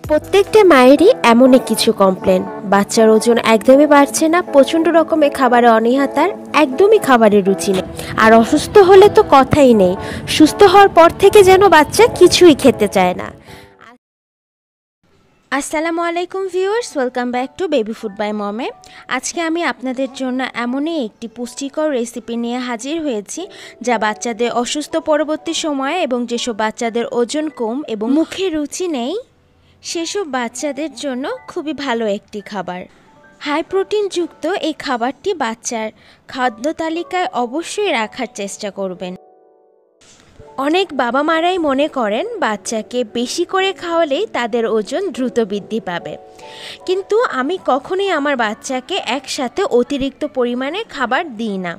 প্রত্যেকটা মায়েরই এমনই কিছু কমপ্লেন, বাচ্চার ওজন একদমই বাড়ছে না, প্রচণ্ড রকমের খাবারে অনীহা, তার একদমই খাবারের রুচি নেই। আর অসুস্থ হলে তো কথাই নেই, সুস্থ হওয়ার পর থেকে যেন বাচ্চা কিছুই খেতে চায় না। আসসালামু আলাইকুম viewers, welcome back to baby food by মমে। আজকে আমি আপনাদের জন্য এমনই একটি পুষ্টিকর রেসিপি নিয়ে হাজির হয়েছি, যা বাচ্চাদের অসুস্থ পরবর্তী সময়ে এবং যেসব বাচ্চাদের ওজন কম এবং মুখে রুচি নেই সেসব বাচ্চাদের জন্য খুবই ভালো একটি খাবার। হাই প্রোটিনযুক্ত এই খাবারটি বাচ্চার খাদ্য তালিকায় অবশ্যই রাখার চেষ্টা করবেন। অনেক বাবা মারাই মনে করেন বাচ্চাকে বেশি করে খাওয়ালেই তাদের ওজন দ্রুত বৃদ্ধি পাবে, কিন্তু আমি কখনোই আমার বাচ্চাকে একসাথে অতিরিক্ত পরিমাণে খাবার দিই না।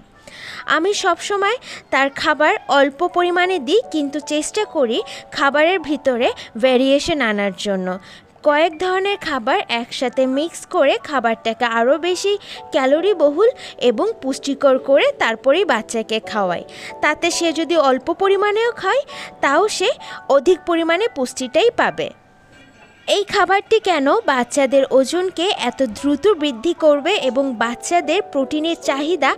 আমি সবসময় তার খাবার অল্প পরিমাণে দিই, কিন্তু চেষ্টা করি খাবারের ভিতরে ভ্যারিয়েশন আনার জন্য। কয়েক ধরনের খাবার একসাথে মিক্স করে খাবারটাকে আরও বেশি ক্যালোরি বহুল এবং পুষ্টিকর করে তারপরেই বাচ্চাকে খাওয়াই। তাতে সে যদি অল্প পরিমাণেও খায় তাও সে অধিক পরিমাণে পুষ্টিটাই পাবে। এই খাবারটি কেন বাচ্চাদের ওজনকে এত দ্রুত বৃদ্ধি করবে এবং বাচ্চাদের প্রোটিনের চাহিদা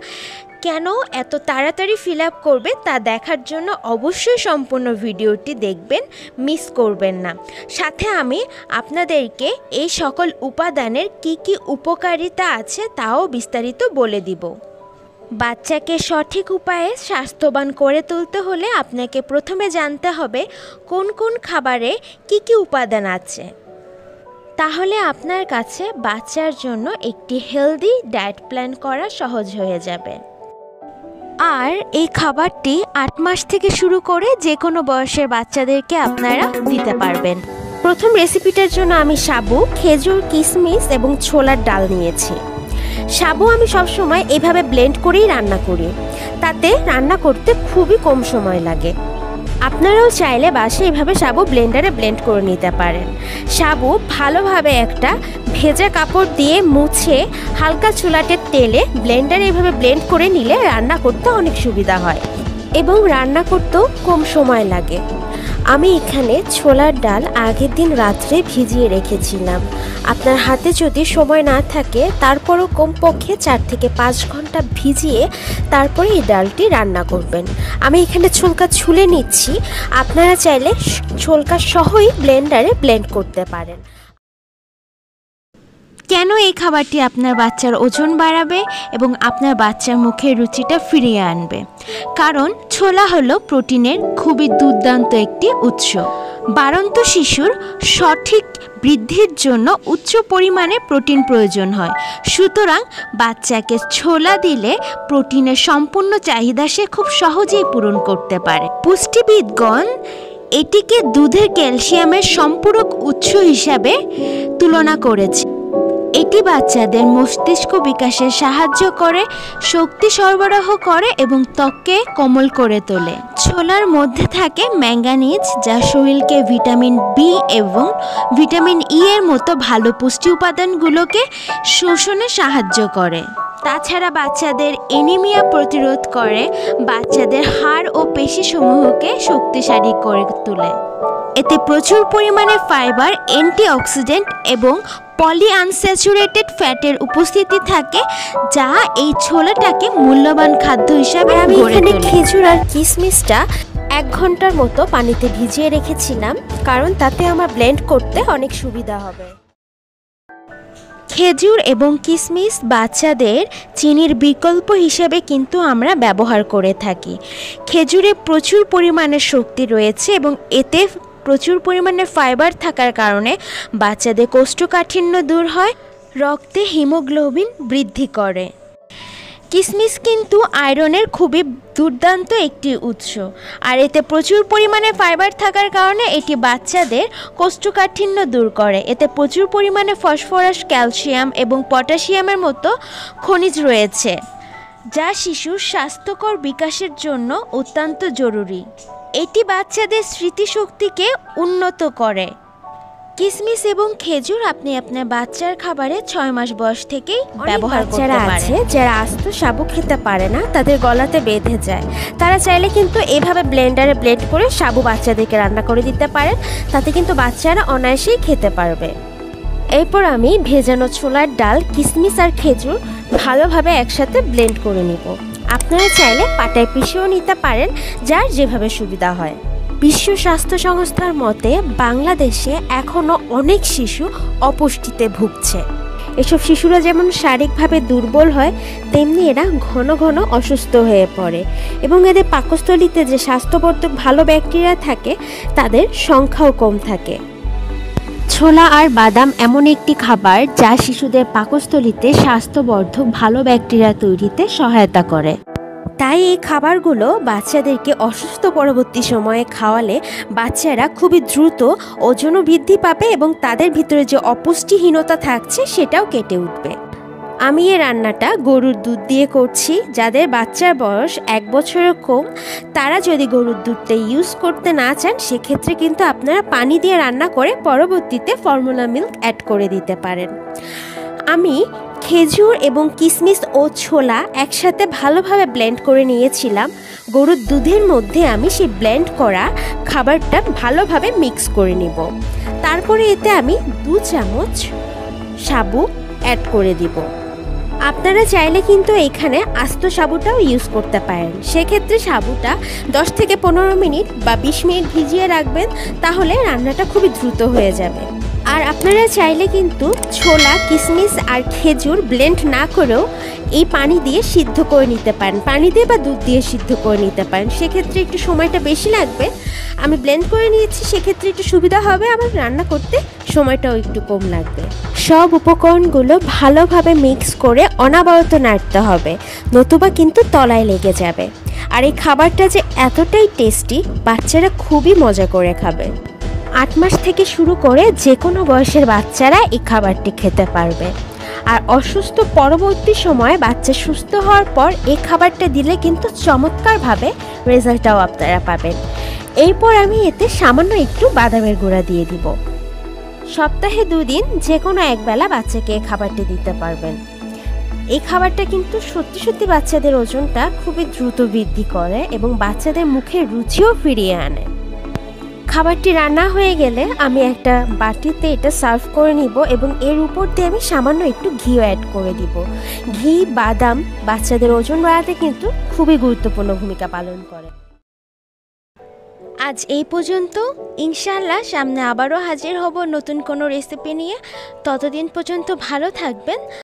কেন এত তাড়াতাড়ি ফিল আপ করবে তা দেখার জন্য অবশ্যই সম্পূর্ণ ভিডিওটি দেখবেন, মিস করবেন না। সাথে আমি আপনাদেরকে এই সকল উপাদানের কি কি উপকারিতা আছে তাও বিস্তারিত বলে দিব। বাচ্চাকে সঠিক উপায়ে স্বাস্থ্যবান করে তুলতে হলে আপনাকে প্রথমে জানতে হবে কোন কোন খাবারে কি কি উপাদান আছে, তাহলে আপনার কাছে বাচ্চার জন্য একটি হেলদি ডায়েট প্ল্যান করা সহজ হয়ে যাবে। আর এই খাবারটি 8 মাস থেকে শুরু করে যে কোনো বয়সের বাচ্চাদেরকে আপনারা দিতে পারবেন। প্রথম রেসিপিটার জন্য আমি সাবু, খেজুর, কিশমিশ এবং ছোলার ডাল নিয়েছি। সাবু আমি সবসময় এভাবে ব্লেন্ড করেই রান্না করি, তাতে রান্না করতে খুবই কম সময় লাগে। আপনারাও চাইলে বাসায় এভাবে সাবু ব্লেন্ডারে ব্লেন্ড করে নিতে পারেন। সাবু ভালোভাবে একটা ভেজা কাপড় দিয়ে মুছে হালকা চুলাটে তেলে ব্লেন্ডারে এভাবে ব্লেন্ড করে নিলে রান্না করতে অনেক সুবিধা হয় এবং রান্না করতেও কম সময় লাগে। আমি এখানে ছোলার ডাল আগের দিন রাত্রে ভিজিয়ে রেখেছিলাম। আপনার হাতে যদি সময় না থাকে তারপরও কমপক্ষে 4 থেকে 5 ঘন্টা ভিজিয়ে তারপরে এই ডালটি রান্না করবেন। আমি এখানে ছোলকা ছুলে নিচ্ছি, আপনারা চাইলে ছোলকা সহই ব্লেন্ডারে ব্লেন্ড করতে পারেন। কেন এই খাবারটি আপনার বাচ্চার ওজন বাড়াবে এবং আপনার বাচ্চার মুখের রুচিটা ফিরিয়ে আনবে? কারণ ছোলা হলো প্রোটিনের খুবই দুর্দান্ত একটি উৎস। বাড়ন্ত শিশুর সঠিক বৃদ্ধির জন্য উচ্চ পরিমাণে প্রোটিন প্রয়োজন হয়, সুতরাং বাচ্চাকে ছোলা দিলে প্রোটিনের সম্পূর্ণ চাহিদা সে খুব সহজেই পূরণ করতে পারে। পুষ্টিবিদগণ এটিকে দুধের ক্যালসিয়ামের সম্পূরক উৎস হিসাবে তুলনা করেছে। এটি বাচ্চাদের মস্তিষ্ক বিকাশে সাহায্য করে, শক্তি সরবরাহ করে এবং ত্বককে কোমল করে তোলে। ছোলার মধ্যে থাকে ম্যাঙ্গানিজ, যা শরীরকে ভিটামিন বি এবং ভিটামিন ই এর মতো ভালো পুষ্টি উপাদানগুলোকে শোষণে সাহায্য করে। তাছাড়া বাচ্চাদের অ্যানিমিয়া প্রতিরোধ করে, বাচ্চাদের হাড় ও পেশিসমূহকে শক্তিশালী করে তোলে। এতে প্রচুর পরিমাণে ফাইবার, অ্যান্টিঅক্সিডেন্ট এবং পলিআনস্যাচুরেটেড ফ্যাটের উপস্থিতি থাকে, যা এই ছোলাটাকে মূল্যবান খাদ্য হিসাবে গড়ে তোলে। খেজুর আর কিশমিশটা 1 ঘন্টার মতো পানিতে ভিজিয়ে রেখেছিলাম, কারণ তাতে আমার ব্লেন্ড করতে অনেক সুবিধা হবে। খেজুর এবং কিশমিশ বাচ্চাদের চিনির বিকল্প হিসেবে কিন্তু আমরা ব্যবহার করে থাকি। খেজুরে প্রচুর পরিমাণে শক্তি রয়েছে এবং এতে প্রচুর পরিমাণে ফাইবার থাকার কারণে বাচ্চাদের কোষ্ঠকাঠিন্য দূর হয়, রক্তে হিমোগ্লোবিন বৃদ্ধি করে। কিশমিশ কিন্তু আয়রনের খুবই দুর্দান্ত একটি উৎস, আর এতে প্রচুর পরিমাণে ফাইবার থাকার কারণে এটি বাচ্চাদের কোষ্ঠকাঠিন্য দূর করে। এতে প্রচুর পরিমাণে ফসফরাস, ক্যালসিয়াম এবং পটাশিয়ামের মতো খনিজ রয়েছে, যা শিশুর স্বাস্থ্যকর বিকাশের জন্য অত্যন্ত জরুরি। এটি বাচ্চাদের স্মৃতিশক্তিকে উন্নত করে। কিশমিশ এবং খেজুর আপনি আপনার বাচ্চার খাবারে 6 মাস বয়স থেকেই ব্যবহার করতে পারেন। যারা আস্ত সাবু খেতে পারে না, তাদের গলাতে বেঁধে যায়, তারা চাইলে কিন্তু এভাবে ব্লেন্ডারে ব্লেন্ড করে সাবু বাচ্চাদেরকে রান্না করে দিতে পারেন। তাতে কিন্তু বাচ্চারা অনায়াসেই খেতে পারবে। এরপর আমি ভেজানো ছোলার ডাল, কিশমিশ আর খেজুর ভালোভাবে একসাথে ব্লেন্ড করে নিব। আপনারা চাইলে পাটায় পিষেও নিতে পারেন, যার যেভাবে সুবিধা হয়। বিশ্ব স্বাস্থ্য সংস্থার মতে বাংলাদেশে এখনও অনেক শিশু অপুষ্টিতে ভুগছে। এসব শিশুরা যেমন শারীরিকভাবে দুর্বল হয়, তেমনি এরা ঘন ঘন অসুস্থ হয়ে পড়ে এবং এদের পাকস্থলীতে যে স্বাস্থ্যবর্ধক ভালো ব্যাকটেরিয়া থাকে তাদের সংখ্যাও কম থাকে। ছোলা আর বাদাম এমন একটি খাবার যা শিশুদের পাকস্থলীতে স্বাস্থ্যবর্ধক ভালো ব্যাকটেরিয়া তৈরিতে সহায়তা করে। তাই এই খাবারগুলো বাচ্চাদেরকে অসুস্থ পরবর্তী সময়ে খাওয়ালে বাচ্চারা খুবই দ্রুত ওজনও বৃদ্ধি পাবে এবং তাদের ভিতরে যে অপুষ্টিহীনতা থাকছে সেটাও কেটে উঠবে। আমি এই রান্নাটা গরুর দুধ দিয়ে করছি। যাদের বাচ্চার বয়স 1 বছরের কম, তারা যদি গরুর দুধটা ইউজ করতে না চান, সেক্ষেত্রে কিন্তু আপনারা পানি দিয়ে রান্না করে পরবর্তীতে ফর্মুলা মিল্ক অ্যাড করে দিতে পারেন। আমি খেজুর এবং কিশমিশ ও ছোলা একসাথে ভালোভাবে ব্লেন্ড করে নিয়েছিলাম। গরুর দুধের মধ্যে আমি সেই ব্লেন্ড করা খাবারটা ভালোভাবে মিক্স করে নিব। তারপরে এতে আমি 2 চামচ সাবু অ্যাড করে দিব। আপনারা চাইলে কিন্তু এখানে আস্ত সাবুটাও ইউজ করতে পারেন। সেক্ষেত্রে সাবুটা 10 থেকে 15 মিনিট বা 20 মিনিট ভিজিয়ে রাখবেন, তাহলে রান্নাটা খুবই দ্রুত হয়ে যাবে। আর আপনারা চাইলে কিন্তু ছোলা, কিশমিশ আর খেজুর ব্লেন্ড না করেও এই পানি দিয়ে সিদ্ধ করে নিতে পারেন। পানি দিয়ে বা দুধ দিয়ে সিদ্ধ করে নিতে পারেন। সেক্ষেত্রে একটু সময়টা বেশি লাগবে। আমি ব্লেন্ড করে নিয়েছি, সেক্ষেত্রে একটু সুবিধা হবে, আমার রান্না করতে সময়টাও একটু কম লাগবে। সব উপকরণগুলো ভালোভাবে মিক্স করে অনবরত নাড়তে হবে, নতুবা কিন্তু তলায় লেগে যাবে। আর এই খাবারটা যে এতটাই টেস্টি, বাচ্চারা খুবই মজা করে খাবে। 8 মাস থেকে শুরু করে যে কোনো বয়সের বাচ্চারা এই খাবারটি খেতে পারবে। আর অসুস্থ পরবর্তী সময়ে বাচ্চা সুস্থ হওয়ার পর এই খাবারটা দিলে কিন্তু চমৎকারভাবে রেজাল্টটাও আপনারা পাবেন। এরপর আমি এতে সামান্য একটু বাদামের গুঁড়া দিয়ে দিব। সপ্তাহে 2 দিন যে কোনো একবেলা বাচ্চাকে এই খাবারটি দিতে পারবেন। এই খাবারটা কিন্তু সত্যি সত্যি বাচ্চাদের ওজনটা খুবই দ্রুত বৃদ্ধি করে এবং বাচ্চাদের মুখের রুচিও ফিরিয়ে আনে। খাবারটি রান্না হয়ে গেলে আমি একটা বাটিতে এটা সার্ভ করে নিব এবং এর উপর দিয়ে আমি সামান্য একটু ঘিও অ্যাড করে দিব। ঘি, বাদাম বাচ্চাদের ওজন বাড়াতে কিন্তু খুবই গুরুত্বপূর্ণ ভূমিকা পালন করে। আজ এই পর্যন্ত। ইনশাআল্লাহ সামনে আবারও হাজির হব নতুন কোনো রেসিপি নিয়ে। ততদিন পর্যন্ত ভালো থাকবেন।